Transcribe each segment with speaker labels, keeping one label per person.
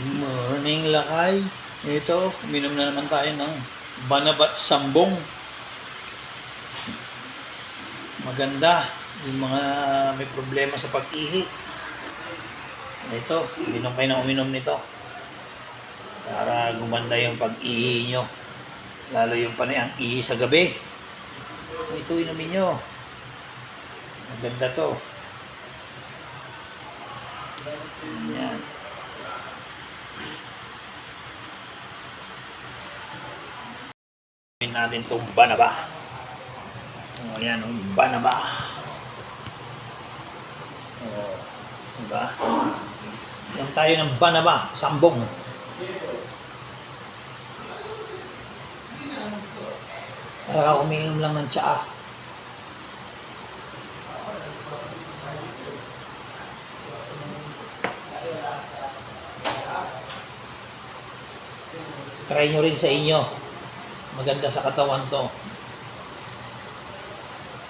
Speaker 1: Morning lakay. Ito, uminom na naman tayo ng Banabat Sambong. Maganda. Yung mga may problema sa pag-ihi. Ito, uminom kayo ng uminom nito. Para gumanda yung pag-ihi nyo. Lalo yung ang ihi sa gabi. Ito, inumin nyo. Maganda to. Yan. Natin itong Banaba. O yan, Banaba. O, diba? Yan tayo ng Banaba, Sambong. Umiinom lang ng tsaa. Try nyo rin sa inyo. Maganda sa katawan to.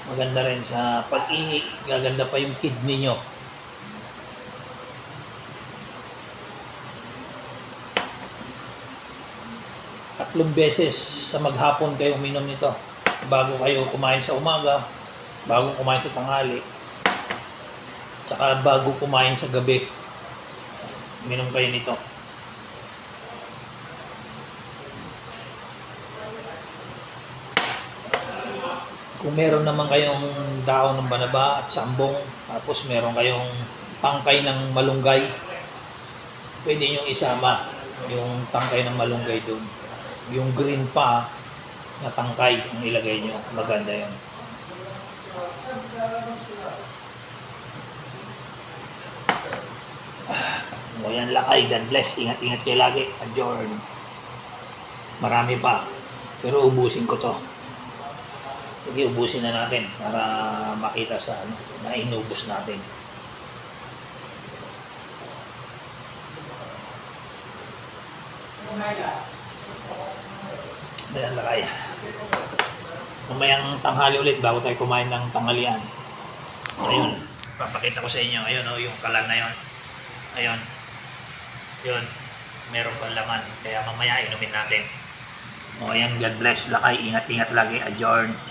Speaker 1: Maganda rin sa pag-ihi. Gaganda pa yung kidney nyo. Tatlong beses sa maghapon kayo uminom nito. Bago kayo kumain sa umaga, bago kumain sa tanghali, tsaka bago kumain sa gabi. Uminom kayo nito. Kung meron naman kayong daon ng Banaba at Sambong, tapos meron kayong tangkay ng malunggay, pwede nyo isama yung tangkay ng malunggay doon. Yung green pa na tangkay ang ilagay nyo. Maganda yun. O yan lakay. God bless. Ingat-ingat kayo lagi. Adjourn. Marami pa. Pero ubusin ko to. Sige, ubusin na natin para makita sa na inubos natin. Ayan, lakay. Mamayang tanghali ulit bago tayo kumain ng tanghalian. Ayun, papakita ko sa inyo. Ayun, yung kalan na yun. Ayun. Yun, meron pang laman. Kaya mamaya inumin natin. O, ayan, God bless, lakay. Ingat-ingat lagi. Adjourn.